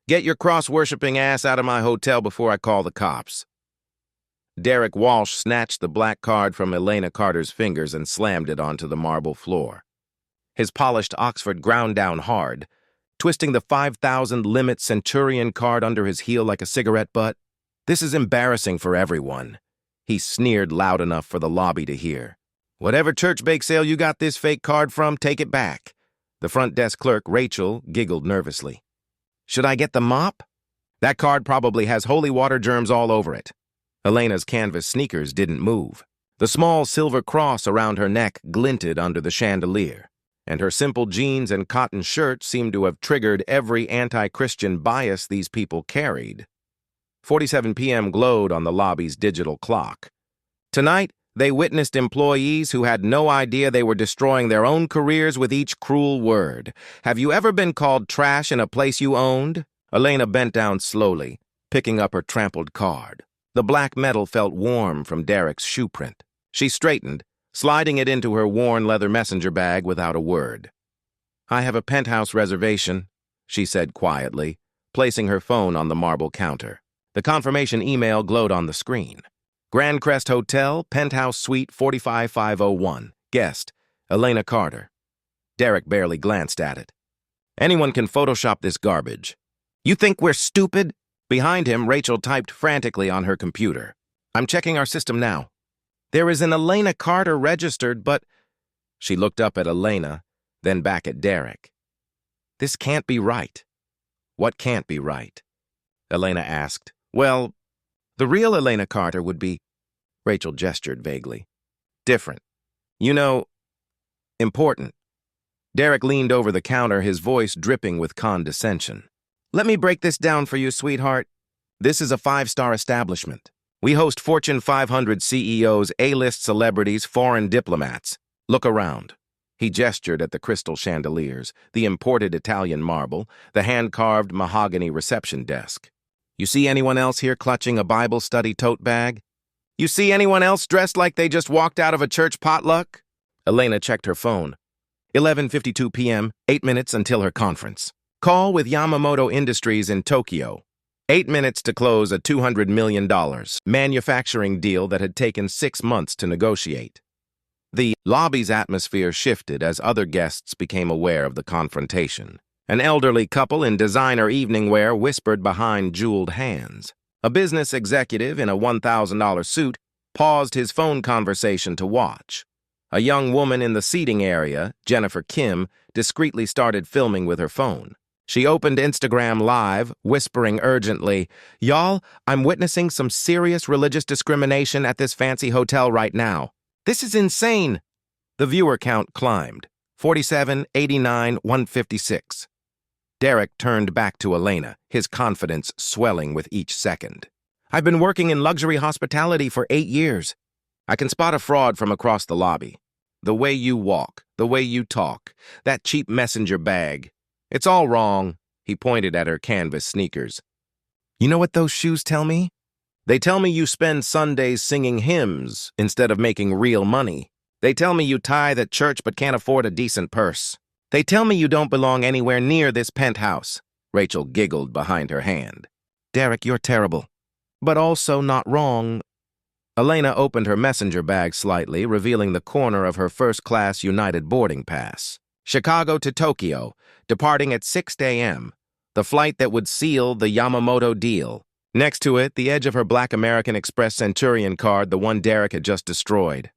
Get your cross-worshipping ass out of my hotel before I call the cops. Derek Walsh snatched the black card from Elena Carter's fingers and slammed it onto the marble floor. His polished Oxford ground down hard, twisting the 5,000 limit Centurion card under his heel like a cigarette butt. This is embarrassing for everyone. He sneered loud enough for the lobby to hear. Whatever church bake sale you got this fake card from, take it back. The front desk clerk, Rachel, giggled nervously. Should I get the mop? That card probably has holy water germs all over it. Elena's canvas sneakers didn't move. The small silver cross around her neck glinted under the chandelier, and her simple jeans and cotton shirt seemed to have triggered every anti-Christian bias these people carried. 47 p.m. glowed on the lobby's digital clock. Tonight, they witnessed employees who had no idea they were destroying their own careers with each cruel word. Have you ever been called trash in a place you owned? Elena bent down slowly, picking up her trampled card. The black metal felt warm from Derek's shoe print. She straightened, sliding it into her worn leather messenger bag without a word. I have a penthouse reservation, she said quietly, placing her phone on the marble counter. The confirmation email glowed on the screen. Grand Crest Hotel, Penthouse Suite 45501. Guest, Elena Carter. Derek barely glanced at it. Anyone can Photoshop this garbage. You think we're stupid? Behind him, Rachel typed frantically on her computer. I'm checking our system now. There is an Elena Carter registered, but... She looked up at Elena, then back at Derek. This can't be right. What can't be right? Elena asked. Well, the real Elena Carter would be... Rachel gestured vaguely. Different. You know, important. Derek leaned over the counter, his voice dripping with condescension. Let me break this down for you, sweetheart. This is a 5-star establishment. We host Fortune 500 CEOs, A-list celebrities, foreign diplomats. Look around. He gestured at the crystal chandeliers, the imported Italian marble, the hand-carved mahogany reception desk. You see anyone else here clutching a Bible study tote bag? You see anyone else dressed like they just walked out of a church potluck? Elena checked her phone. 11:52 p.m., 8 minutes until her conference. Call with Yamamoto Industries in Tokyo. 8 minutes to close a $200 million manufacturing deal that had taken 6 months to negotiate. The lobby's atmosphere shifted as other guests became aware of the confrontation. An elderly couple in designer evening wear whispered behind jeweled hands. A business executive in a $1,000 suit paused his phone conversation to watch. A young woman in the seating area, Jennifer Kim, discreetly started filming with her phone. She opened Instagram Live, whispering urgently, Y'all, I'm witnessing some serious religious discrimination at this fancy hotel right now. This is insane. The viewer count climbed. 47, 89, 156. Derek turned back to Elena, his confidence swelling with each second. I've been working in luxury hospitality for 8 years. I can spot a fraud from across the lobby. The way you walk, the way you talk, that cheap messenger bag. It's all wrong, he pointed at her canvas sneakers. You know what those shoes tell me? They tell me you spend Sundays singing hymns instead of making real money. They tell me you tithe at church but can't afford a decent purse. They tell me you don't belong anywhere near this penthouse. Rachel giggled behind her hand. Derek, you're terrible. But also not wrong. Elena opened her messenger bag slightly, revealing the corner of her first-class United boarding pass. Chicago to Tokyo, departing at 6 a.m., the flight that would seal the Yamamoto deal. Next to it, the edge of her black American Express Centurion card, the one Derek had just destroyed.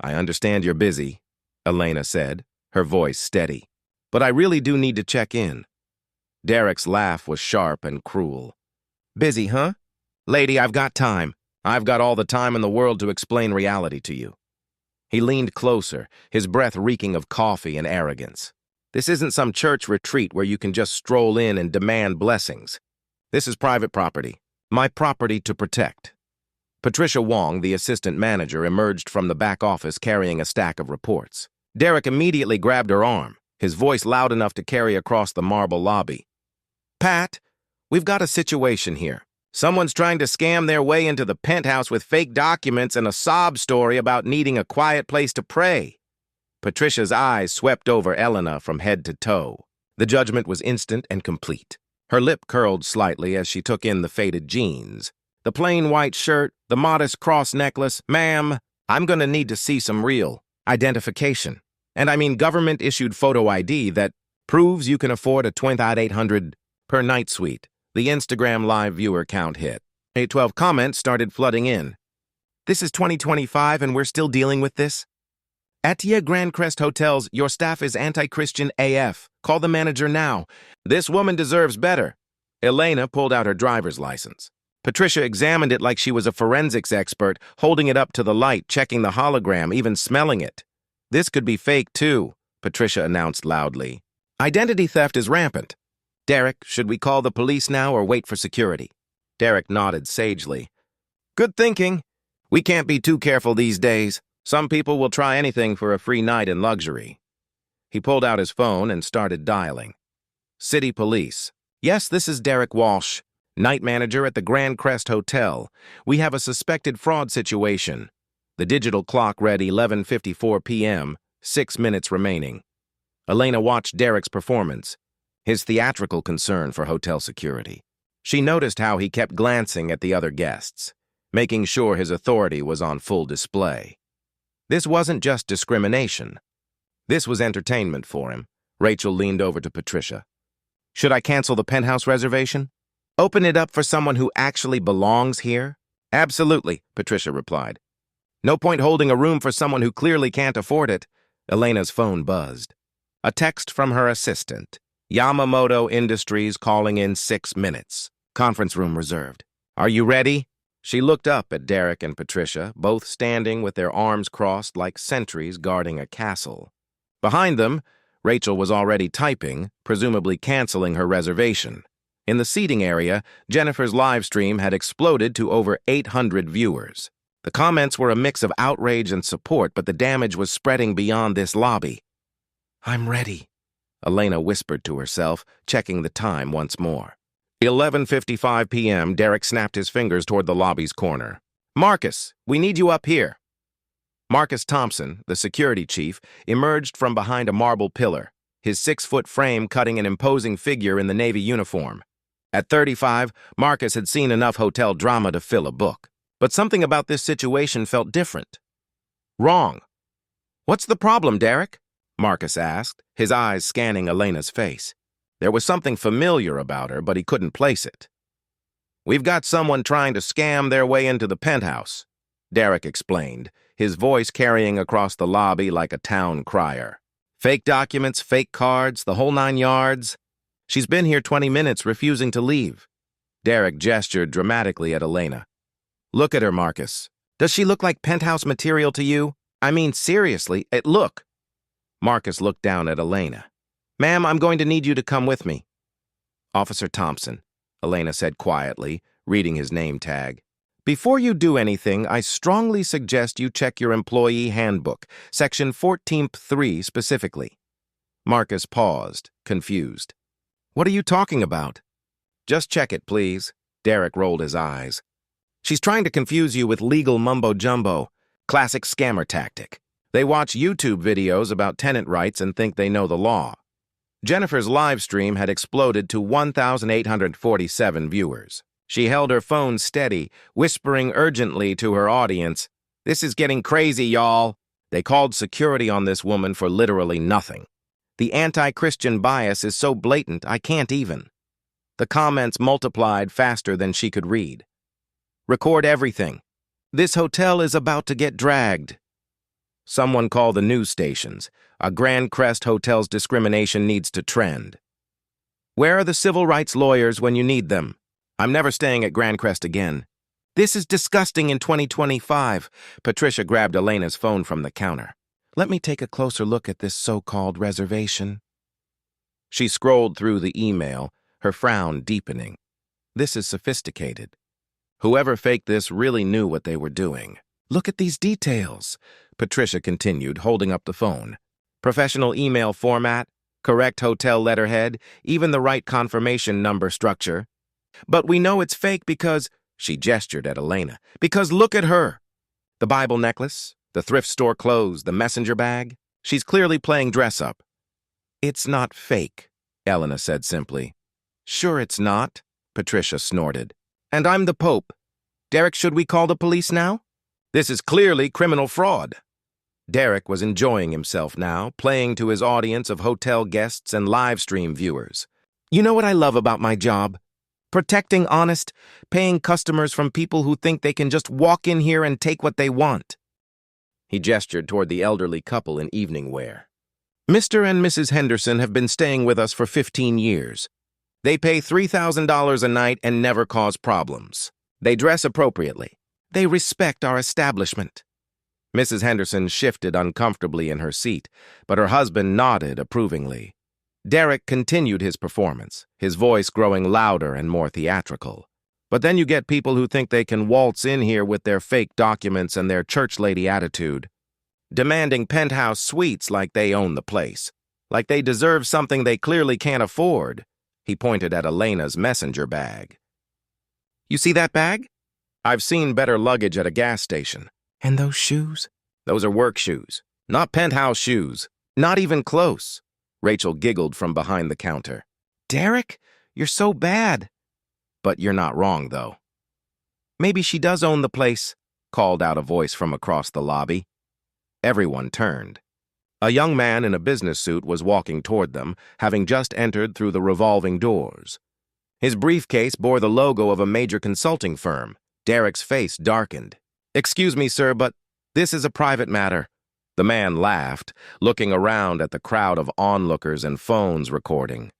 I understand you're busy, Elena said, her voice steady. But I really do need to check in. Derek's laugh was sharp and cruel. Busy, huh? Lady, I've got time. I've got all the time in the world to explain reality to you. He leaned closer, his breath reeking of coffee and arrogance. This isn't some church retreat where you can just stroll in and demand blessings. This is private property, my property to protect. Patricia Wong, the assistant manager, emerged from the back office carrying a stack of reports. Derek immediately grabbed her arm, his voice loud enough to carry across the marble lobby. Pat, we've got a situation here. Someone's trying to scam their way into the penthouse with fake documents and a sob story about needing a quiet place to pray. Patricia's eyes swept over Elena from head to toe. The judgment was instant and complete. Her lip curled slightly as she took in the faded jeans. The plain white shirt, the modest cross necklace. Ma'am, I'm gonna need to see some real identification. And I mean government-issued photo ID that proves you can afford a 2,800 per night suite. The Instagram live viewer count hit. 812 comments started flooding in. This is 2025 and we're still dealing with this? Atia Grand Crest Hotels, your staff is anti-Christian AF. Call the manager now. This woman deserves better. Elena pulled out her driver's license. Patricia examined it like she was a forensics expert, holding it up to the light, checking the hologram, even smelling it. This could be fake too, Patricia announced loudly. Identity theft is rampant. Derek, should we call the police now or wait for security? Derek nodded sagely. Good thinking. We can't be too careful these days. Some people will try anything for a free night in luxury. He pulled out his phone and started dialing. City Police. Yes, this is Derek Walsh, night manager at the Grand Crest Hotel. We have a suspected fraud situation. The digital clock read 11:54 p.m., 6 minutes remaining. Elena watched Derek's performance, his theatrical concern for hotel security. She noticed how he kept glancing at the other guests, making sure his authority was on full display. This wasn't just discrimination. This was entertainment for him. Rachel leaned over to Patricia. Should I cancel the penthouse reservation? Open it up for someone who actually belongs here? Absolutely, Patricia replied. No point holding a room for someone who clearly can't afford it. Elena's phone buzzed. A text from her assistant. Yamamoto Industries calling in 6 minutes. Conference room reserved. Are you ready? She looked up at Derek and Patricia, both standing with their arms crossed like sentries guarding a castle. Behind them, Rachel was already typing, presumably canceling her reservation. In the seating area, Jennifer's live stream had exploded to over 800 viewers. The comments were a mix of outrage and support, but the damage was spreading beyond this lobby. I'm ready, Elena whispered to herself, checking the time once more. 11:55 p.m., Derek snapped his fingers toward the lobby's corner. Marcus, we need you up here. Marcus Thompson, the security chief, emerged from behind a marble pillar, his 6-foot frame cutting an imposing figure in the Navy uniform. At 35, Marcus had seen enough hotel drama to fill a book. But something about this situation felt different. Wrong. What's the problem, Derek? Marcus asked, his eyes scanning Elena's face. There was something familiar about her, but he couldn't place it. We've got someone trying to scam their way into the penthouse, Derek explained, his voice carrying across the lobby like a town crier. Fake documents, fake cards, the whole 9 yards. She's been here 20 minutes, refusing to leave. Derek gestured dramatically at Elena. Look at her, Marcus. Does she look like penthouse material to you? I mean, seriously, look. Marcus looked down at Elena. Ma'am, I'm going to need you to come with me. Officer Thompson, Elena said quietly, reading his name tag. Before you do anything, I strongly suggest you check your employee handbook, section 14.3 specifically. Marcus paused, confused. What are you talking about? Just check it, please. Derek rolled his eyes. She's trying to confuse you with legal mumbo-jumbo, classic scammer tactic. They watch YouTube videos about tenant rights and think they know the law. Jennifer's live stream had exploded to 1,847 viewers. She held her phone steady, whispering urgently to her audience, This is getting crazy, y'all. They called security on this woman for literally nothing. The anti-Christian bias is so blatant, I can't even. The comments multiplied faster than she could read. Record everything. This hotel is about to get dragged. Someone call the news stations. A Grand Crest Hotel's discrimination needs to trend. Where are the civil rights lawyers when you need them? I'm never staying at Grand Crest again. This is disgusting in 2025. Patricia grabbed Elena's phone from the counter. Let me take a closer look at this so-called reservation. She scrolled through the email, her frown deepening. This is sophisticated. Whoever faked this really knew what they were doing. Look at these details, Patricia continued, holding up the phone. Professional email format, correct hotel letterhead, even the right confirmation number structure. But we know it's fake because, she gestured at Elena, because look at her. The Bible necklace, the thrift store clothes, the messenger bag. She's clearly playing dress-up. It's not fake, Elena said simply. Sure it's not, Patricia snorted. And I'm the Pope. Derek, should we call the police now? This is clearly criminal fraud. Derek was enjoying himself now, playing to his audience of hotel guests and live stream viewers. You know what I love about my job? Protecting honest, paying customers from people who think they can just walk in here and take what they want. He gestured toward the elderly couple in evening wear. Mr. and Mrs. Henderson have been staying with us for 15 years. They pay $3,000 a night and never cause problems. They dress appropriately. They respect our establishment. Mrs. Henderson shifted uncomfortably in her seat, but her husband nodded approvingly. Derek continued his performance, his voice growing louder and more theatrical. But then you get people who think they can waltz in here with their fake documents and their church lady attitude, demanding penthouse suites like they own the place, like they deserve something they clearly can't afford. He pointed at Elena's messenger bag. You see that bag? I've seen better luggage at a gas station. And those shoes? Those are work shoes, not penthouse shoes. Not even close. Rachel giggled from behind the counter. Derek, you're so bad. But you're not wrong, though. Maybe she does own the place, called out a voice from across the lobby. Everyone turned. A young man in a business suit was walking toward them, having just entered through the revolving doors. His briefcase bore the logo of a major consulting firm. Derek's face darkened. Excuse me, sir, but this is a private matter. The man laughed, looking around at the crowd of onlookers and phones recording.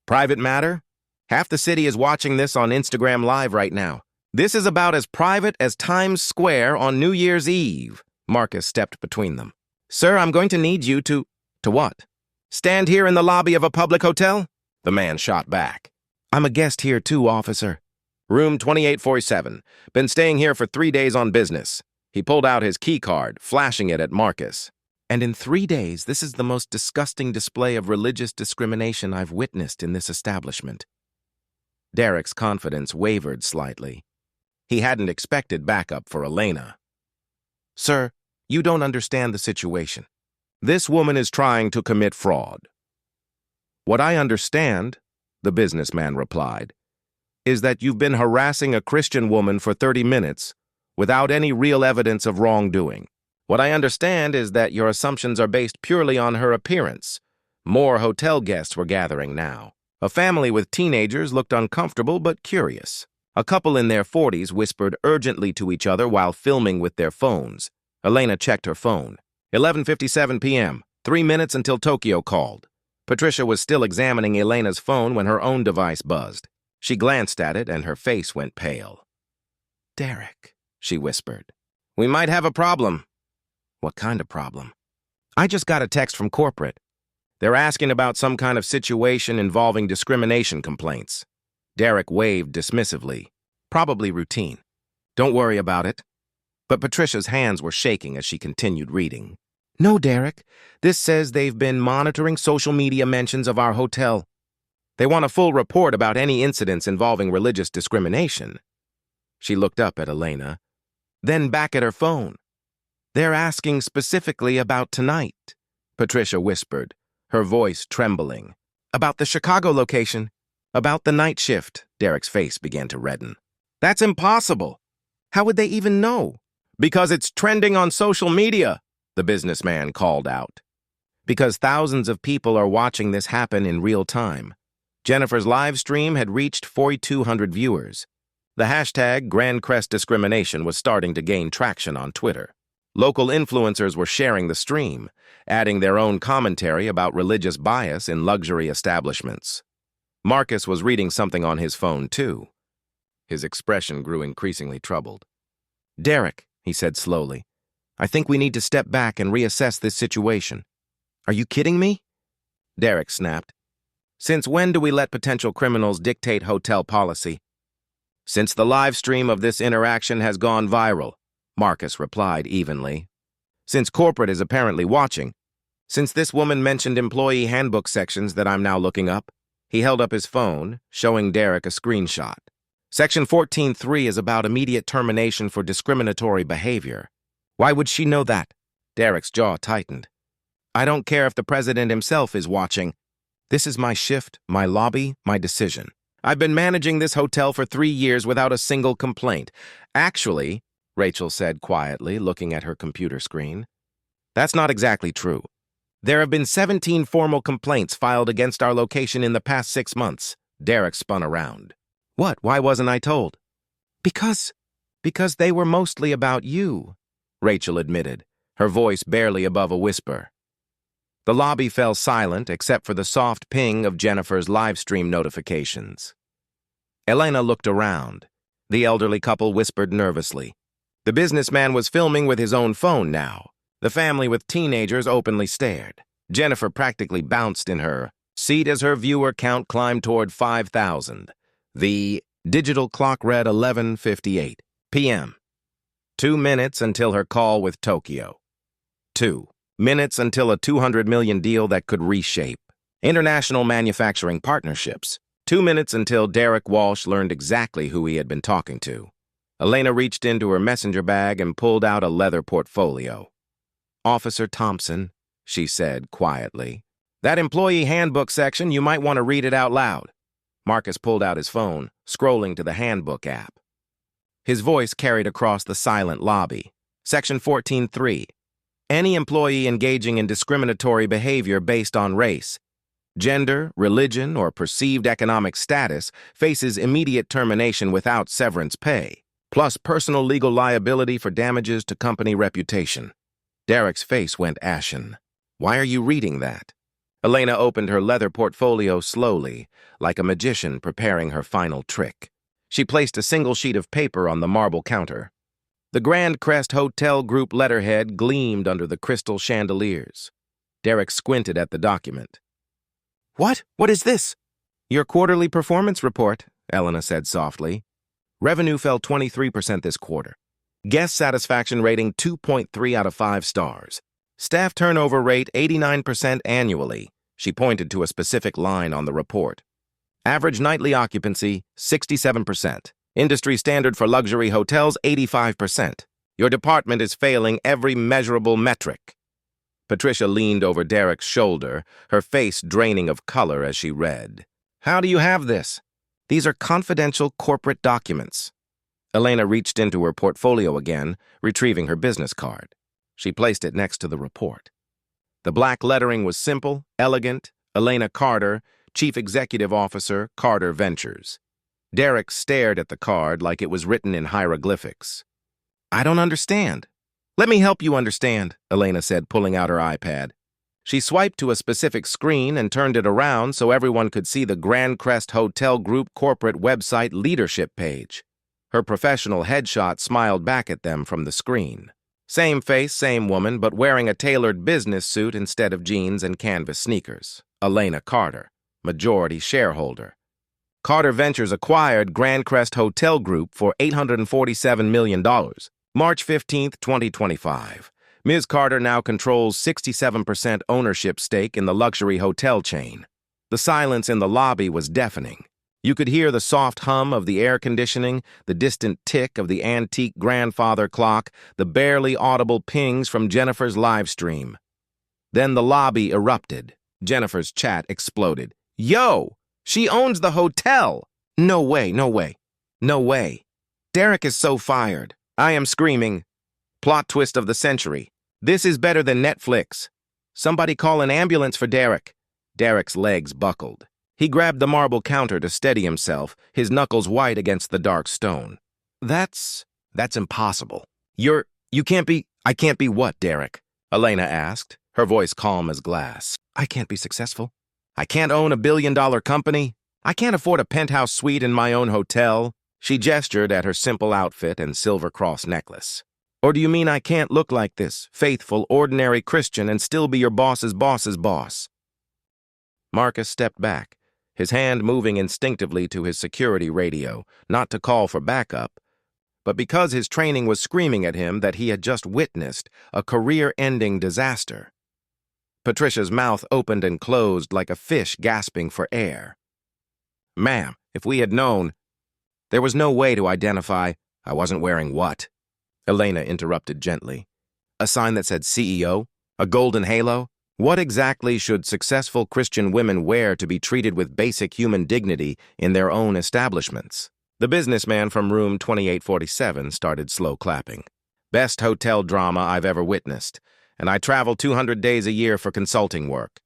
Private matter? Half the city is watching this on Instagram Live right now. This is about as private as Times Square on New Year's Eve. Marcus stepped between them. Sir, I'm going to need you to... To what? Stand here in the lobby of a public hotel? The man shot back. I'm a guest here too, officer. Room 2847. Been staying here for 3 days on business. He pulled out his key card, flashing it at Marcus. And in 3 days, this is the most disgusting display of religious discrimination I've witnessed in this establishment. Derek's confidence wavered slightly. He hadn't expected backup for Elena. Sir, you don't understand the situation. This woman is trying to commit fraud. What I understand, the businessman replied, is that you've been harassing a Christian woman for 30 minutes without any real evidence of wrongdoing. What I understand is that your assumptions are based purely on her appearance. More hotel guests were gathering now. A family with teenagers looked uncomfortable but curious. A couple in their 40s whispered urgently to each other while filming with their phones. Elena checked her phone. 11:57 p.m., 3 minutes until Tokyo called. Patricia was still examining Elena's phone when her own device buzzed. She glanced at it and her face went pale. Derek, she whispered. We might have a problem. What kind of problem? I just got a text from corporate. They're asking about some kind of situation involving discrimination complaints. Derek waved dismissively. Probably routine. Don't worry about it. But Patricia's hands were shaking as she continued reading. No, Derek. This says they've been monitoring social media mentions of our hotel. They want a full report about any incidents involving religious discrimination. She looked up at Elena, then back at her phone. They're asking specifically about tonight, Patricia whispered, her voice trembling. About the Chicago location. About the night shift. Derek's face began to redden. That's impossible. How would they even know? Because it's trending on social media, the businessman called out. Because thousands of people are watching this happen in real time. Jennifer's live stream had reached 4,200 viewers. The hashtag Grand Crest Discrimination was starting to gain traction on Twitter. Local influencers were sharing the stream, adding their own commentary about religious bias in luxury establishments. Marcus was reading something on his phone, too. His expression grew increasingly troubled. Derek, he said slowly, I think we need to step back and reassess this situation. Are you kidding me? Derek snapped. Since when do we let potential criminals dictate hotel policy? Since the live stream of this interaction has gone viral, Marcus replied evenly. Since corporate is apparently watching. Since this woman mentioned employee handbook sections that I'm now looking up. He held up his phone, showing Derek a screenshot. Section 14.3 is about immediate termination for discriminatory behavior. Why would she know that? Derek's jaw tightened. I don't care if the president himself is watching. This is my shift, my lobby, my decision. I've been managing this hotel for 3 years without a single complaint. Actually, Rachel said quietly, looking at her computer screen, that's not exactly true. There have been 17 formal complaints filed against our location in the past 6 months. Derek spun around. What? Why wasn't I told? Because they were mostly about you, Rachel admitted, her voice barely above a whisper. The lobby fell silent except for the soft ping of Jennifer's live stream notifications. Elena looked around. The elderly couple whispered nervously. The businessman was filming with his own phone now. The family with teenagers openly stared. Jennifer practically bounced in her seat as her viewer count climbed toward 5,000. The digital clock read 11:58 p.m. 2 minutes until her call with Tokyo. 2 minutes until a $200 million deal that could reshape international manufacturing partnerships. 2 minutes until Derek Walsh learned exactly who he had been talking to. Elena reached into her messenger bag and pulled out a leather portfolio. Officer Thompson, she said quietly. That employee handbook section, you might want to read it out loud. Marcus pulled out his phone, scrolling to the handbook app. His voice carried across the silent lobby. Section 14.3. Any employee engaging in discriminatory behavior based on race, gender, religion, or perceived economic status faces immediate termination without severance pay, plus personal legal liability for damages to company reputation. Derek's face went ashen. Why are you reading that? Elena opened her leather portfolio slowly, like a magician preparing her final trick. She placed a single sheet of paper on the marble counter. The Grand Crest Hotel Group letterhead gleamed under the crystal chandeliers. Derek squinted at the document. What? What is this? Your quarterly performance report, Elena said softly. Revenue fell 23% this quarter. Guest satisfaction rating 2.3 out of 5 stars. Staff turnover rate 89% annually. She pointed to a specific line on the report. Average nightly occupancy 67%. Industry standard for luxury hotels 85%. Your department is failing every measurable metric. Patricia leaned over Derek's shoulder, her face draining of color as she read. How do you have this? These are confidential corporate documents. Elena reached into her portfolio again, retrieving her business card. She placed it next to the report. The black lettering was simple, elegant. Elena Carter, Chief Executive Officer, Carter Ventures. Derek stared at the card like it was written in hieroglyphics. I don't understand. Let me help you understand, Elena said, pulling out her iPad. She swiped to a specific screen and turned it around so everyone could see the Grand Crest Hotel Group corporate website leadership page. Her professional headshot smiled back at them from the screen. Same face, same woman, but wearing a tailored business suit instead of jeans and canvas sneakers. Elena Carter, majority shareholder. Carter Ventures acquired Grand Crest Hotel Group for $847 million. March 15, 2025. Ms. Carter now controls 67% ownership stake in the luxury hotel chain. The silence in the lobby was deafening. You could hear the soft hum of the air conditioning, the distant tick of the antique grandfather clock, the barely audible pings from Jennifer's live stream. Then the lobby erupted. Jennifer's chat exploded. Yo! She owns the hotel! No way, no way, no way. Derek is so fired. I am screaming. Plot twist of the century. This is better than Netflix. Somebody call an ambulance for Derek. Derek's legs buckled. He grabbed the marble counter to steady himself, his knuckles white against the dark stone. That's impossible. I can't be what, Derek? Elena asked, her voice calm as glass. I can't be successful. I can't own a billion-dollar company. I can't afford a penthouse suite in my own hotel. She gestured at her simple outfit and silver cross necklace. Or do you mean I can't look like this, faithful, ordinary Christian, and still be your boss's boss's boss? Marcus stepped back, his hand moving instinctively to his security radio, not to call for backup, but because his training was screaming at him that he had just witnessed a career-ending disaster. Patricia's mouth opened and closed like a fish gasping for air. Ma'am, if we had known... There was no way to identify I wasn't wearing what. Elena interrupted gently. A sign that said CEO? A golden halo? What exactly should successful Christian women wear to be treated with basic human dignity in their own establishments? The businessman from room 2847 started slow clapping. Best hotel drama I've ever witnessed, and I travel 200 days a year for consulting work.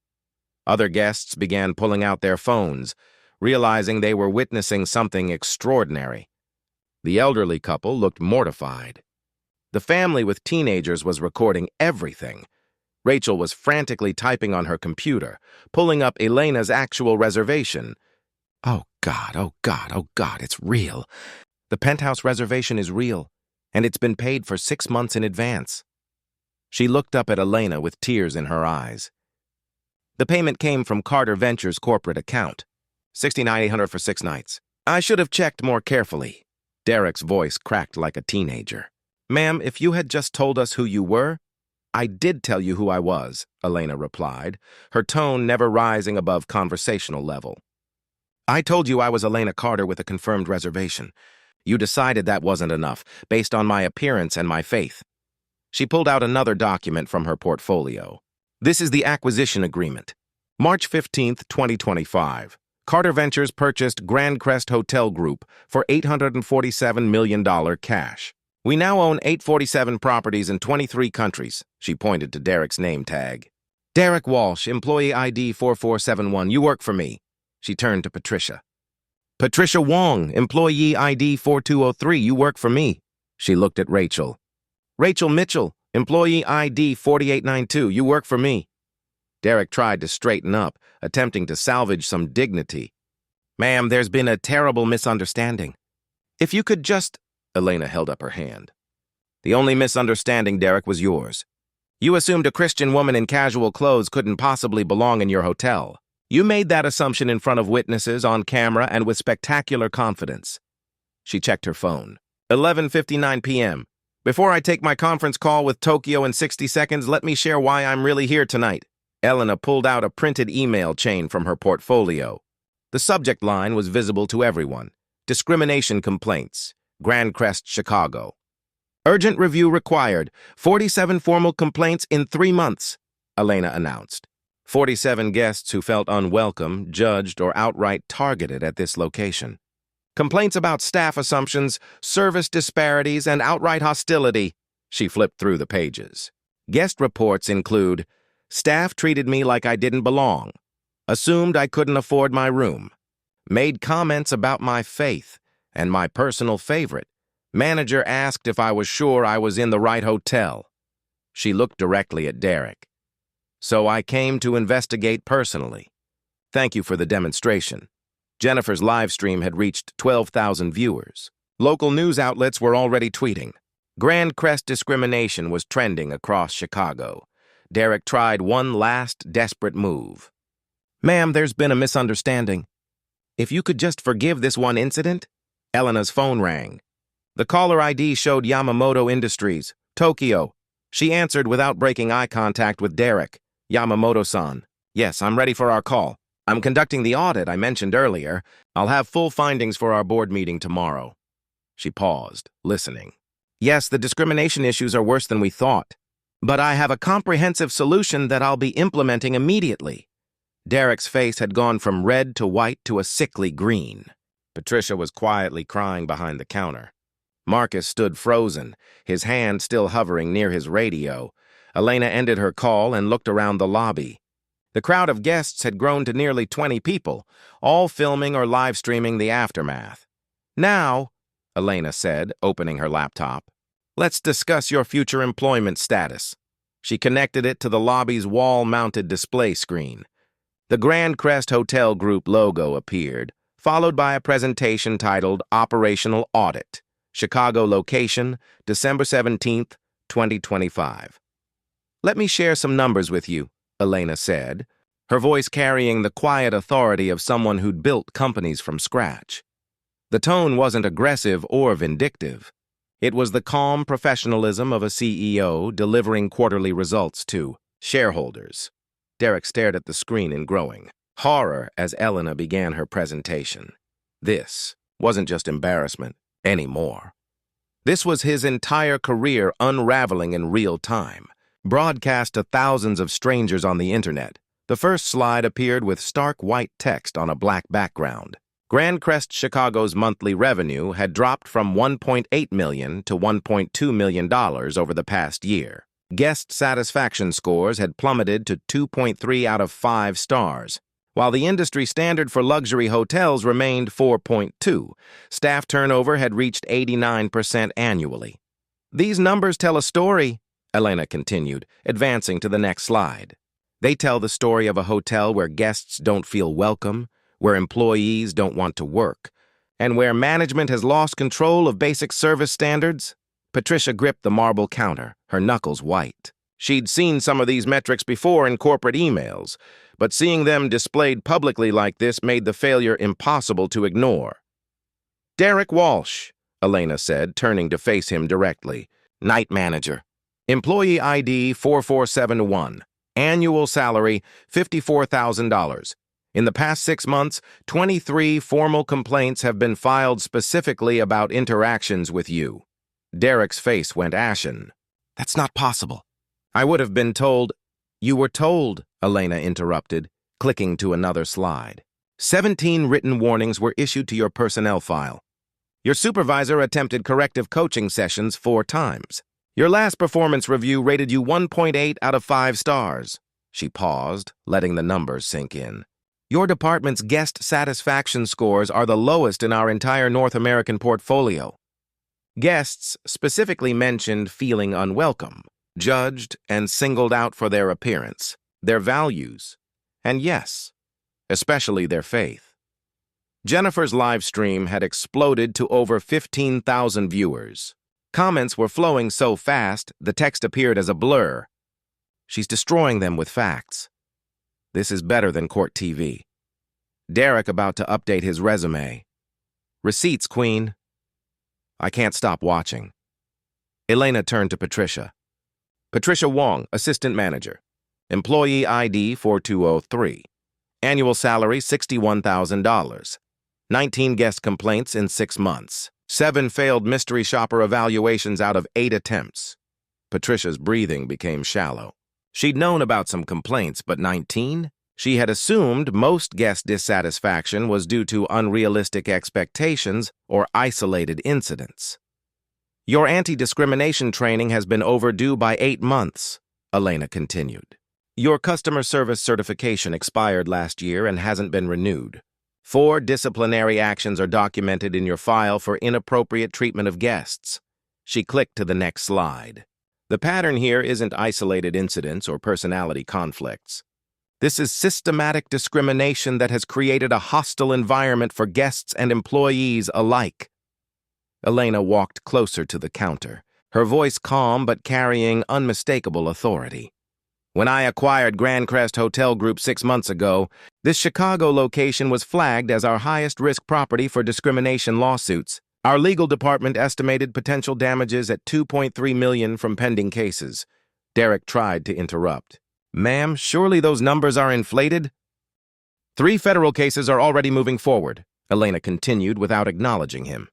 Other guests began pulling out their phones, realizing they were witnessing something extraordinary. The elderly couple looked mortified. The family with teenagers was recording everything. Rachel was frantically typing on her computer, pulling up Elena's actual reservation. Oh God, oh God, oh God, it's real. The penthouse reservation is real, and it's been paid for 6 months in advance. She looked up at Elena with tears in her eyes. The payment came from Carter Ventures' corporate account. $69,800 for 6 nights. I should have checked more carefully. Derek's voice cracked like a teenager. Ma'am, if you had just told us who you were, I did tell you who I was, Elena replied, her tone never rising above conversational level. I told you I was Elena Carter with a confirmed reservation. You decided that wasn't enough, based on my appearance and my faith. She pulled out another document from her portfolio. This is the acquisition agreement. March 15, 2025. Carter Ventures purchased Grand Crest Hotel Group for $847 million cash. We now own 847 properties in 23 countries, she pointed to Derek's name tag. Derek Walsh, employee ID 4471, you work for me. She turned to Patricia. Patricia Wong, employee ID 4203, you work for me. She looked at Rachel. Rachel Mitchell, employee ID 4892, you work for me. Derek tried to straighten up, attempting to salvage some dignity. Ma'am, there's been a terrible misunderstanding. If you could just... Elena held up her hand. The only misunderstanding, Derek, was yours. You assumed a Christian woman in casual clothes couldn't possibly belong in your hotel. You made that assumption in front of witnesses, on camera, and with spectacular confidence. She checked her phone. 11:59 p.m. Before I take my conference call with Tokyo in 60 seconds, let me share why I'm really here tonight. Elena pulled out a printed email chain from her portfolio. The subject line was visible to everyone. Discrimination complaints. Grand Crest, Chicago. Urgent review required. 47 formal complaints in 3 months, Elena announced. 47 guests who felt unwelcome, judged, or outright targeted at this location. Complaints about staff assumptions, service disparities, and outright hostility. She flipped through the pages. Guest reports include, staff treated me like I didn't belong, assumed I couldn't afford my room, made comments about my faith, and my personal favorite, manager asked if I was sure I was in the right hotel. She looked directly at Derek. So I came to investigate personally. Thank you for the demonstration. Jennifer's live stream had reached 12,000 viewers. Local news outlets were already tweeting. Grand Crest discrimination was trending across Chicago. Derek tried one last desperate move. Ma'am, there's been a misunderstanding. If you could just forgive this one incident. Elena's phone rang. The caller ID showed Yamamoto Industries, Tokyo. She answered without breaking eye contact with Derek. Yamamoto-san. Yes, I'm ready for our call. I'm conducting the audit I mentioned earlier. I'll have full findings for our board meeting tomorrow. She paused, listening. Yes, the discrimination issues are worse than we thought. But I have a comprehensive solution that I'll be implementing immediately. Derek's face had gone from red to white to a sickly green. Patricia was quietly crying behind the counter. Marcus stood frozen, his hand still hovering near his radio. Elena ended her call and looked around the lobby. The crowd of guests had grown to nearly 20 people, all filming or live streaming the aftermath. Now, Elena said, opening her laptop, let's discuss your future employment status. She connected it to the lobby's wall-mounted display screen. The Grand Crest Hotel Group logo appeared, followed by a presentation titled Operational Audit, Chicago Location, December 17, 2025. Let me share some numbers with you, Elena said, her voice carrying the quiet authority of someone who'd built companies from scratch. The tone wasn't aggressive or vindictive. It was the calm professionalism of a CEO delivering quarterly results to shareholders. Derek stared at the screen in growing horror as Elena began her presentation. This wasn't just embarrassment anymore. This was his entire career unraveling in real time. broadcast to thousands of strangers on the internet. The first slide appeared with stark white text on a black background. Grand Crest Chicago's monthly revenue had dropped from $1.8 million to $1.2 million over the past year. Guest satisfaction scores had plummeted to 2.3 out of 5 stars, while the industry standard for luxury hotels remained 4.2. Staff turnover had reached 89% annually. These numbers tell a story, Elena continued, advancing to the next slide. They tell the story of a hotel where guests don't feel welcome, where employees don't want to work, and where management has lost control of basic service standards. Patricia gripped the marble counter, her knuckles white. She'd seen some of these metrics before in corporate emails, but seeing them displayed publicly like this made the failure impossible to ignore. Derek Walsh, Elena said, turning to face him directly. Night manager. Employee ID 4471. Annual salary $54,000. In the past 6 months, 23 formal complaints have been filed specifically about interactions with you. Derek's face went ashen. That's not possible. I would have been told. You were told, Elena interrupted, clicking to another slide. 17 written warnings were issued to your personnel file. Your supervisor attempted corrective coaching sessions 4 times. Your last performance review rated you 1.8 out of 5 stars. She paused, letting the numbers sink in. Your department's guest satisfaction scores are the lowest in our entire North American portfolio. Guests specifically mentioned feeling unwelcome, judged and singled out for their appearance, their values, and yes, especially their faith. Jennifer's live stream had exploded to over 15,000 viewers. Comments were flowing so fast, the text appeared as a blur. She's destroying them with facts. This is better than court TV. Derek about to update his resume. Receipts, Queen. I can't stop watching. Elena turned to Patricia. Patricia Wong, assistant manager. Employee ID 4203. Annual salary $61,000. 19 guest complaints in 6 months. 7 failed mystery shopper evaluations out of 8 attempts. Patricia's breathing became shallow. She'd known about some complaints, but 19? She had assumed most guest dissatisfaction was due to unrealistic expectations or isolated incidents. Your anti-discrimination training has been overdue by 8 months, Elena continued. Your customer service certification expired last year and hasn't been renewed. 4 disciplinary actions are documented in your file for inappropriate treatment of guests. She clicked to the next slide. The pattern here isn't isolated incidents or personality conflicts. This is systematic discrimination that has created a hostile environment for guests and employees alike. Elena walked closer to the counter, her voice calm but carrying unmistakable authority. When I acquired Grand Crest Hotel Group 6 months ago, this Chicago location was flagged as our highest-risk property for discrimination lawsuits. Our legal department estimated potential damages at $2.3 million from pending cases. Derek tried to interrupt. Ma'am, surely those numbers are inflated? 3 federal cases are already moving forward, Elena continued without acknowledging him.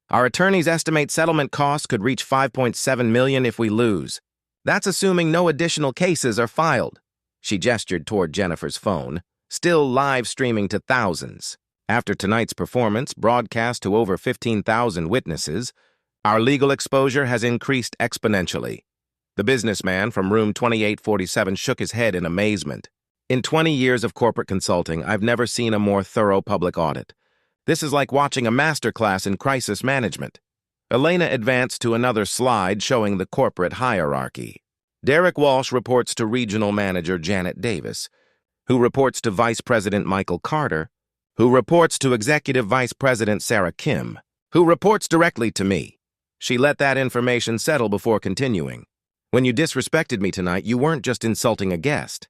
Our attorneys estimate settlement costs could reach $5.7 million if we lose. That's assuming no additional cases are filed. She gestured toward Jennifer's phone, still live streaming to thousands. After tonight's performance, broadcast to over 15,000 witnesses, our legal exposure has increased exponentially. The businessman from room 2847 shook his head in amazement. In 20 years of corporate consulting, I've never seen a more thorough public audit. This is like watching a masterclass in crisis management. Elena advanced to another slide showing the corporate hierarchy. Derek Walsh reports to Regional Manager Janet Davis, who reports to Vice President Michael Carter, who reports to Executive Vice President Sarah Kim, who reports directly to me. She let that information settle before continuing. When you disrespected me tonight, you weren't just insulting a guest.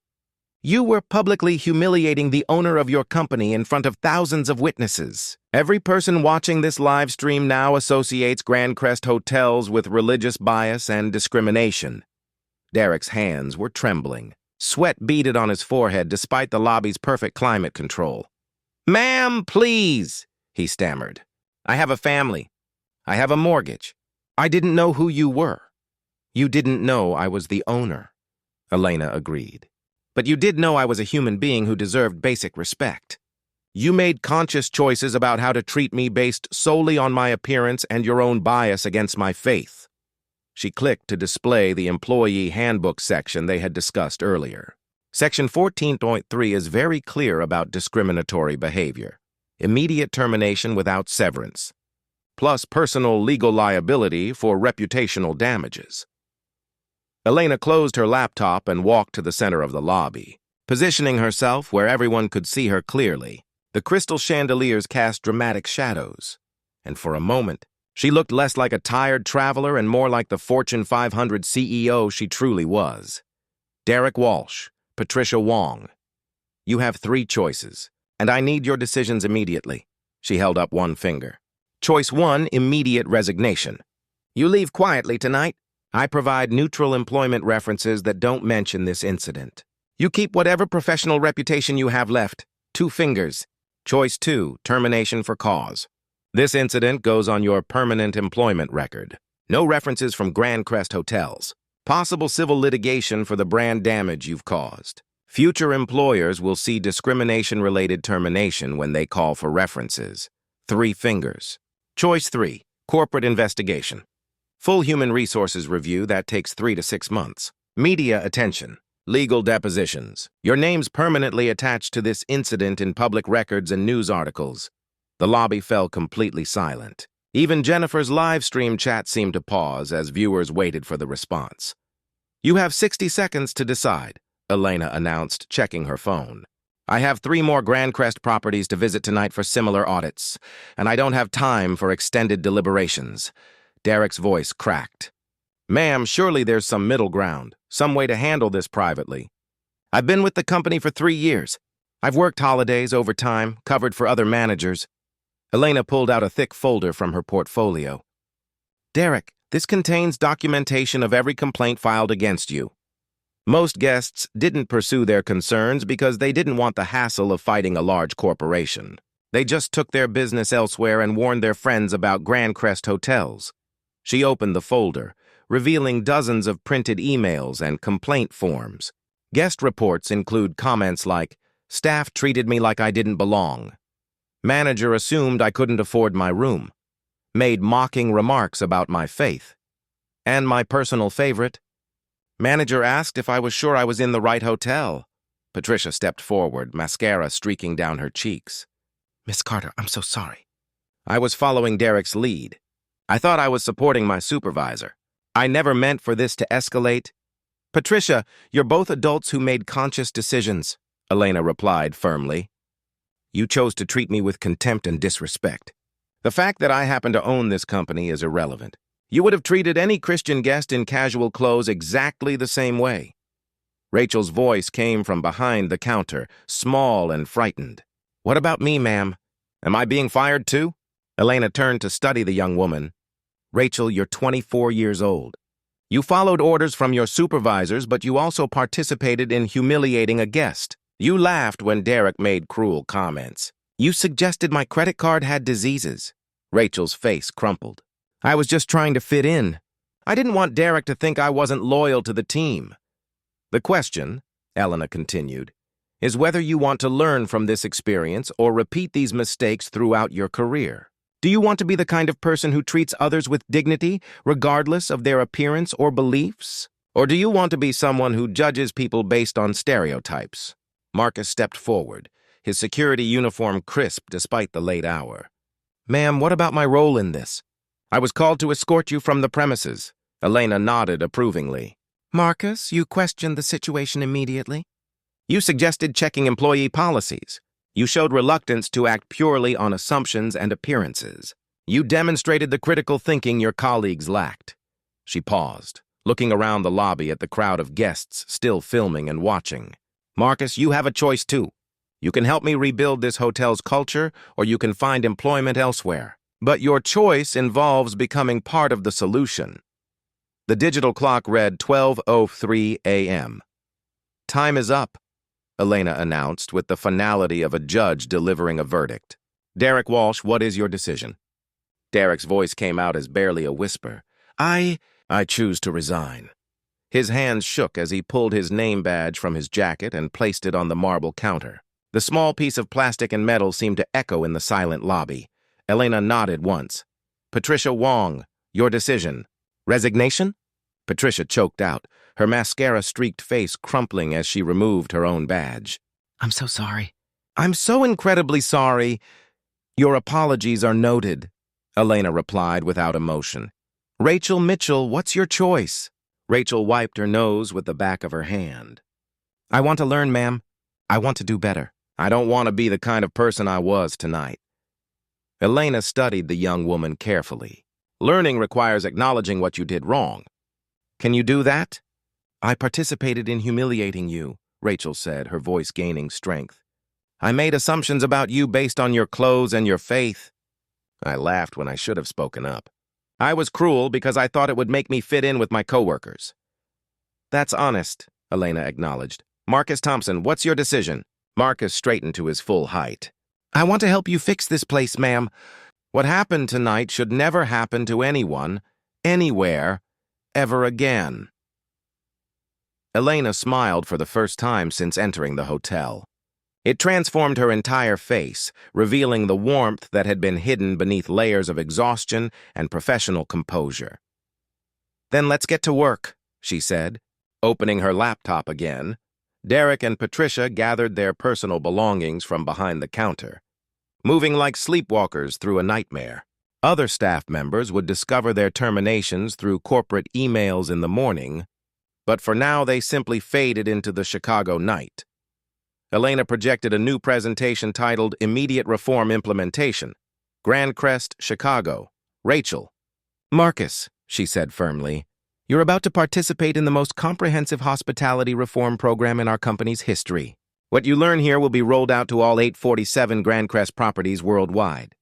You were publicly humiliating the owner of your company in front of thousands of witnesses. Every person watching this live stream now associates Grand Crest Hotels with religious bias and discrimination. Derek's hands were trembling. Sweat beaded on his forehead despite the lobby's perfect climate control. Ma'am, please, he stammered. I have a family. I have a mortgage. I didn't know who you were. You didn't know I was the owner. Elena agreed. But you did know I was a human being who deserved basic respect. You made conscious choices about how to treat me based solely on my appearance and your own bias against my faith. She clicked to display the employee handbook section they had discussed earlier. Section 14.3 is very clear about discriminatory behavior. Immediate termination without severance, plus personal legal liability for reputational damages. Elena closed her laptop and walked to the center of the lobby, positioning herself where everyone could see her clearly. The crystal chandeliers cast dramatic shadows, and for a moment, she looked less like a tired traveler and more like the Fortune 500 CEO she truly was. Derek Walsh, Patricia Wong. You have 3 choices, and I need your decisions immediately. She held up one finger. Choice 1, immediate resignation. You leave quietly tonight. I provide neutral employment references that don't mention this incident. You keep whatever professional reputation you have left. 2 fingers. Choice 2, termination for cause. This incident goes on your permanent employment record. No references from Grand Crest Hotels. Possible civil litigation for the brand damage you've caused. Future employers will see discrimination-related termination when they call for references. 3 fingers. Choice 3, corporate investigation. Full human resources review that takes 3 to 6 months. Media attention. Legal depositions. Your name's permanently attached to this incident in public records and news articles. The lobby fell completely silent. Even Jennifer's live stream chat seemed to pause as viewers waited for the response. You have 60 seconds to decide, Elena announced, checking her phone. I have 3 more Grand Crest properties to visit tonight for similar audits, and I don't have time for extended deliberations. Derek's voice cracked. Ma'am, surely there's some middle ground, some way to handle this privately. I've been with the company for 3 years. I've worked holidays, overtime, covered for other managers. Elena pulled out a thick folder from her portfolio. Derek, this contains documentation of every complaint filed against you. Most guests didn't pursue their concerns because they didn't want the hassle of fighting a large corporation. They just took their business elsewhere and warned their friends about Grand Crest Hotels. She opened the folder, revealing dozens of printed emails and complaint forms. Guest reports include comments like, staff treated me like I didn't belong. Manager assumed I couldn't afford my room. Made mocking remarks about my faith. And my personal favorite, manager asked if I was sure I was in the right hotel. Patricia stepped forward, mascara streaking down her cheeks. Miss Carter, I'm so sorry. I was following Derek's lead. I thought I was supporting my supervisor. I never meant for this to escalate. Patricia, you're both adults who made conscious decisions, Elena replied firmly. You chose to treat me with contempt and disrespect. The fact that I happen to own this company is irrelevant. You would have treated any Christian guest in casual clothes exactly the same way. Rachel's voice came from behind the counter, small and frightened. What about me, ma'am? Am I being fired too? Elena turned to study the young woman. Rachel, you're 24 years old. You followed orders from your supervisors, but you also participated in humiliating a guest. You laughed when Derek made cruel comments. You suggested my credit card had diseases. Rachel's face crumpled. I was just trying to fit in. I didn't want Derek to think I wasn't loyal to the team. The question, Elena continued, is whether you want to learn from this experience or repeat these mistakes throughout your career. Do you want to be the kind of person who treats others with dignity, regardless of their appearance or beliefs? Or do you want to be someone who judges people based on stereotypes? Marcus stepped forward, his security uniform crisp despite the late hour. Ma'am, what about my role in this? I was called to escort you from the premises. Elena nodded approvingly. Marcus, you questioned the situation immediately. You suggested checking employee policies. You showed reluctance to act purely on assumptions and appearances. You demonstrated the critical thinking your colleagues lacked. She paused, looking around the lobby at the crowd of guests still filming and watching. Marcus, you have a choice too. You can help me rebuild this hotel's culture, or you can find employment elsewhere. But your choice involves becoming part of the solution. The digital clock read 12:03 a.m. Time is up, Elena announced with the finality of a judge delivering a verdict. Derek Walsh, what is your decision? Derek's voice came out as barely a whisper. I choose to resign. His hands shook as he pulled his name badge from his jacket and placed it on the marble counter. The small piece of plastic and metal seemed to echo in the silent lobby. Elena nodded once. "Patricia Wong, your decision." "Resignation?" Patricia choked out, her mascara-streaked face crumpling as she removed her own badge. "I'm so sorry." "I'm so incredibly sorry. Your apologies are noted," Elena replied without emotion. "Rachel Mitchell, what's your choice?" Rachel wiped her nose with the back of her hand. "I want to learn, ma'am. I want to do better. I don't want to be the kind of person I was tonight." Elena studied the young woman carefully. "Learning requires acknowledging what you did wrong. Can you do that?" "I participated in humiliating you," Rachel said, her voice gaining strength. "I made assumptions about you based on your clothes and your faith." I laughed when I should have spoken up. "I was cruel because I thought it would make me fit in with my coworkers." "That's honest," Elena acknowledged. "Marcus Thompson, what's your decision?" Marcus straightened to his full height. "I want to help you fix this place, ma'am. What happened tonight should never happen to anyone, anywhere, ever again." Elena smiled for the first time since entering the hotel. It transformed her entire face, revealing the warmth that had been hidden beneath layers of exhaustion and professional composure. "Then let's get to work," she said, opening her laptop again. Derek and Patricia gathered their personal belongings from behind the counter, moving like sleepwalkers through a nightmare. Other staff members would discover their terminations through corporate emails in the morning, but for now they simply faded into the Chicago night. Elena projected a new presentation titled Immediate Reform Implementation. Grand Crest, Chicago. Rachel. "Marcus," she said firmly, "you're about to participate in the most comprehensive hospitality reform program in our company's history. What you learn here will be rolled out to all 847 Grand Crest properties worldwide."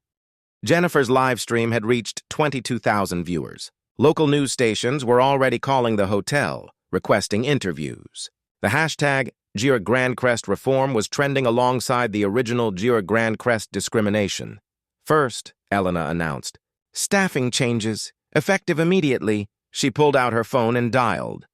Jennifer's live stream had reached 22,000 viewers. Local news stations were already calling the hotel, requesting interviews. The hashtag Gira Grand Crest Reform was trending alongside the original Gira Grand Crest Discrimination. "First," Elena announced, "staffing changes, effective immediately." She pulled out her phone and dialed.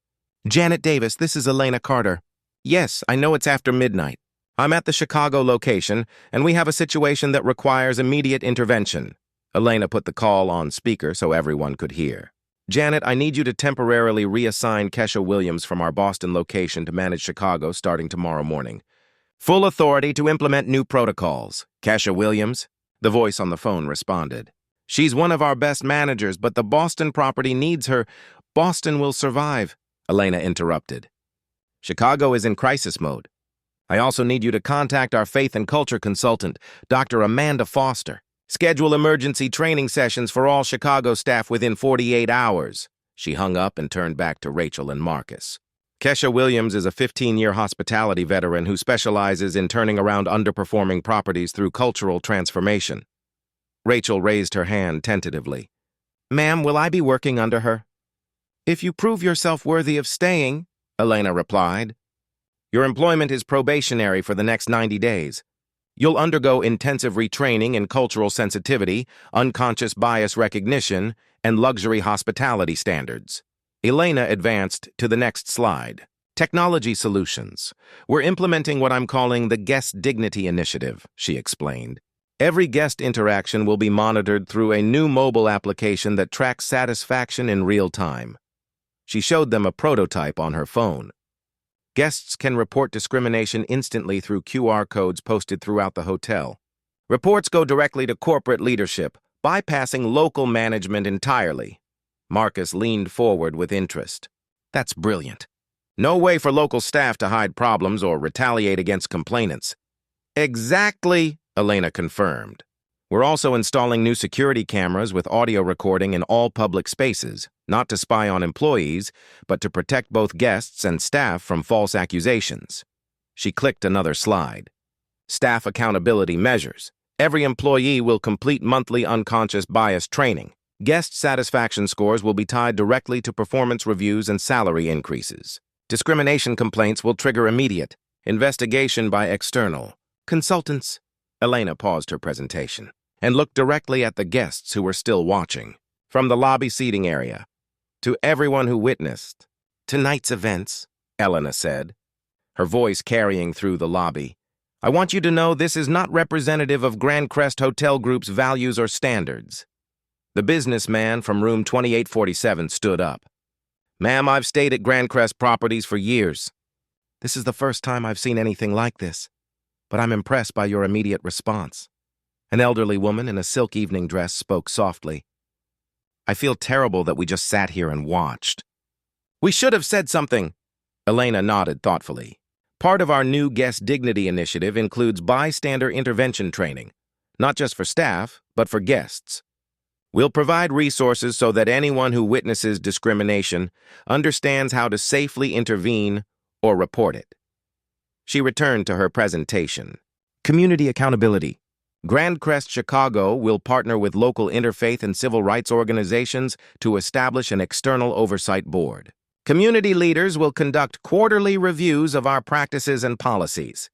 "Janet Davis, this is Elena Carter." "Yes, I know it's after midnight. I'm at the Chicago location, and we have a situation that requires immediate intervention." Elena put the call on speaker so everyone could hear. "Janet, I need you to temporarily reassign Kesha Williams from our Boston location to manage Chicago starting tomorrow morning. Full authority to implement new protocols." "Kesha Williams?" the voice on the phone responded. "She's one of our best managers, but the Boston property needs her. Boston will survive," Elena interrupted. "Chicago is in crisis mode. I also need you to contact our faith and culture consultant, Dr. Amanda Foster. Schedule emergency training sessions for all Chicago staff within 48 hours. She hung up and turned back to Rachel and Marcus. "Kesha Williams is a 15-year hospitality veteran who specializes in turning around underperforming properties through cultural transformation." Rachel raised her hand tentatively. "Ma'am, will I be working under her?" "If you prove yourself worthy of staying," Elena replied. "Your employment is probationary for the next 90 days. You'll undergo intensive retraining in cultural sensitivity, unconscious bias recognition, and luxury hospitality standards." Elena advanced to the next slide. "Technology solutions. We're implementing what I'm calling the Guest Dignity Initiative," she explained. "Every guest interaction will be monitored through a new mobile application that tracks satisfaction in real time." She showed them a prototype on her phone. Guests can report discrimination instantly through QR codes posted throughout the hotel. Reports go directly to corporate leadership, bypassing local management entirely. Marcus leaned forward with interest. "That's brilliant. No way for local staff to hide problems or retaliate against complainants." "Exactly," Elena confirmed. "We're also installing new security cameras with audio recording in all public spaces, not to spy on employees, but to protect both guests and staff from false accusations." She clicked another slide. "Staff accountability measures. Every employee will complete monthly unconscious bias training. Guest satisfaction scores will be tied directly to performance reviews and salary increases. Discrimination complaints will trigger immediate investigation by external consultants." Elena paused her presentation and looked directly at the guests who were still watching. "From the lobby seating area, to everyone who witnessed, Tonight's events, Elena said, her voice carrying through the lobby. I want you to know this is not representative of Grand Crest Hotel Group's values or standards. The businessman from room 2847 stood up. Ma'am, I've stayed at Grand Crest Properties for years. This is the first time I've seen anything like this, but I'm impressed by your immediate response. An elderly woman in a silk evening dress spoke softly. I feel terrible that we just sat here and watched. We should have said something. Elena nodded thoughtfully. Part of our new Guest Dignity initiative includes bystander intervention training, not just for staff, but for guests. We'll provide resources so that anyone who witnesses discrimination understands how to safely intervene or report it. She returned to her presentation. Community accountability. Grand Crest Chicago will partner with local interfaith and civil rights organizations to establish an external oversight board. Community leaders will conduct quarterly reviews of our practices and policies.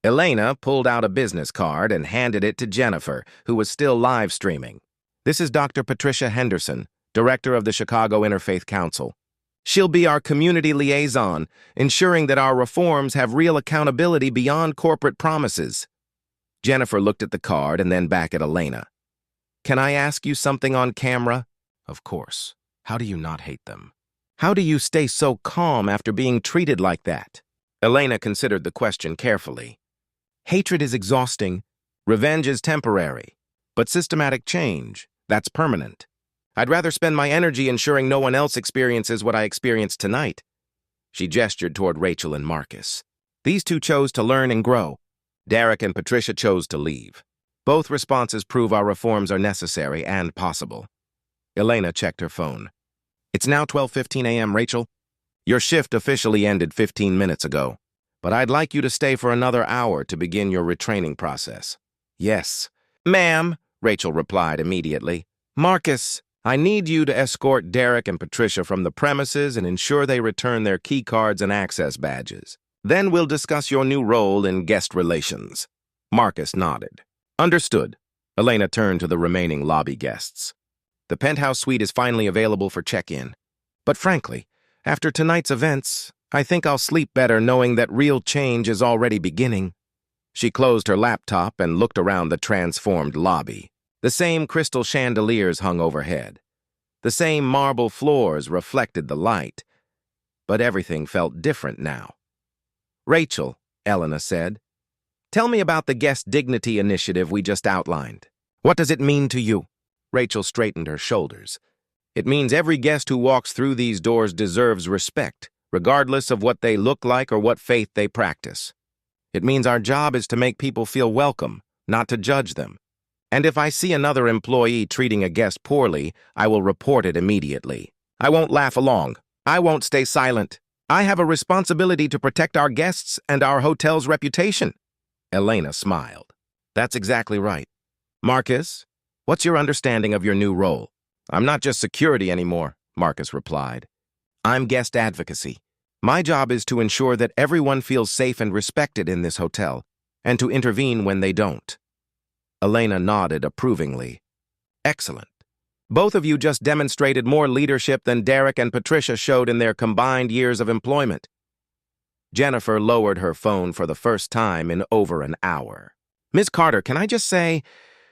Elena pulled out a business card and handed it to Jennifer, who was still live streaming. This is Dr. Patricia Henderson, Director of the Chicago Interfaith Council. She'll be our community liaison, ensuring that our reforms have real accountability beyond corporate promises. Jennifer looked at the card and then back at Elena. Can I ask you something on camera? Of course. How do you not hate them? How do you stay so calm after being treated like that? Elena considered the question carefully. Hatred is exhausting. Revenge is temporary. But systematic change, that's permanent. I'd rather spend my energy ensuring no one else experiences what I experienced tonight. She gestured toward Rachel and Marcus. These two chose to learn and grow. Derek and Patricia chose to leave. Both responses prove our reforms are necessary and possible. Elena checked her phone. It's now 12:15 a.m., Rachel. Your shift officially ended 15 minutes ago, but I'd like you to stay for another hour to begin your retraining process. Yes. Ma'am, Rachel replied immediately. Marcus, I need you to escort Derek and Patricia from the premises and ensure they return their key cards and access badges. Then we'll discuss your new role in guest relations. Marcus nodded. Understood. Elena turned to the remaining lobby guests. The penthouse suite is finally available for check-in. But frankly, after tonight's events, I think I'll sleep better knowing that real change is already beginning. She closed her laptop and looked around the transformed lobby. The same crystal chandeliers hung overhead. The same marble floors reflected the light. But everything felt different now. Rachel, Elena said, tell me about the Guest Dignity initiative we just outlined. What does it mean to you? Rachel straightened her shoulders. It means every guest who walks through these doors deserves respect, regardless of what they look like or what faith they practice. It means our job is to make people feel welcome, not to judge them. And if I see another employee treating a guest poorly, I will report it immediately. I won't laugh along. I won't stay silent. I have a responsibility to protect our guests and our hotel's reputation. Elena smiled. That's exactly right. Marcus, what's your understanding of your new role? I'm not just security anymore, Marcus replied. I'm guest advocacy. My job is to ensure that everyone feels safe and respected in this hotel, and to intervene when they don't. Elena nodded approvingly. Excellent. Both of you just demonstrated more leadership than Derek and Patricia showed in their combined years of employment. Jennifer lowered her phone for the first time in over an hour. Ms. Carter, can I just say,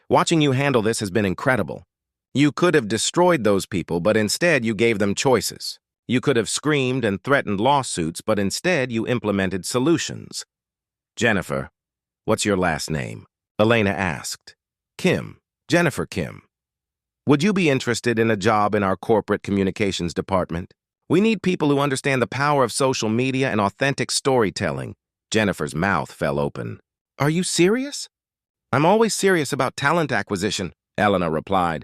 watching you handle this has been incredible. You could have destroyed those people, but instead you gave them choices. You could have screamed and threatened lawsuits, but instead you implemented solutions. Jennifer, what's your last name? Elena asked. Kim. Jennifer Kim. Would you be interested in a job in our corporate communications department? We need people who understand the power of social media and authentic storytelling. Jennifer's mouth fell open. Are you serious? I'm always serious about talent acquisition, Elena replied.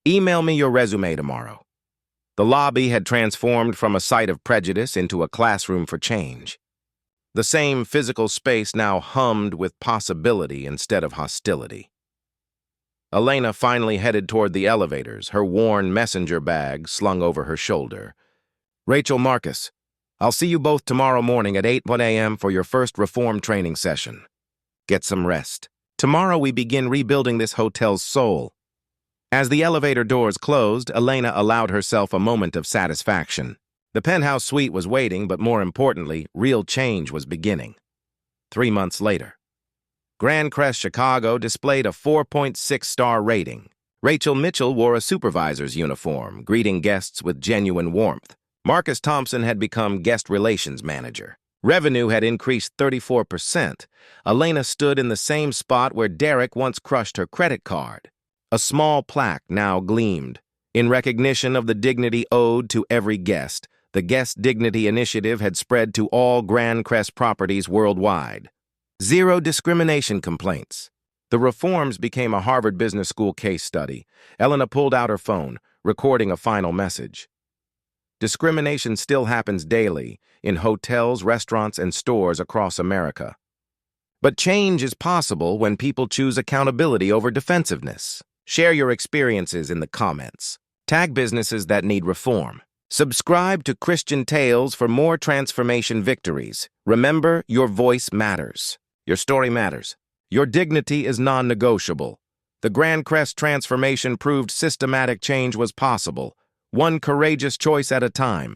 Email me your resume tomorrow. The lobby had transformed from a site of prejudice into a classroom for change. The same physical space now hummed with possibility instead of hostility. Elena finally headed toward the elevators, her worn messenger bag slung over her shoulder. Rachel, Marcus, I'll see you both tomorrow morning at 8 a.m. for your first reform training session. Get some rest. Tomorrow we begin rebuilding this hotel's soul. As the elevator doors closed, Elena allowed herself a moment of satisfaction. The penthouse suite was waiting, but more importantly, real change was beginning. 3 months later, Grand Crest Chicago displayed a 4.6-star rating. Rachel Mitchell wore a supervisor's uniform, greeting guests with genuine warmth. Marcus Thompson had become guest relations manager. Revenue had increased 34%. Elena stood in the same spot where Derek once crushed her credit card. A small plaque now gleamed. In recognition of the dignity owed to every guest, the Guest Dignity Initiative had spread to all Grand Crest properties worldwide. Zero discrimination complaints. The reforms became a Harvard Business School case study. Elena pulled out her phone, recording a final message. Discrimination still happens daily in hotels, restaurants, and stores across America. But change is possible when people choose accountability over defensiveness. Share your experiences in the comments. Tag businesses that need reform. Subscribe to Christian Tales for more transformation victories. Remember, your voice matters. Your story matters. Your dignity is non-negotiable. The Grand Crest transformation proved systematic change was possible, one courageous choice at a time.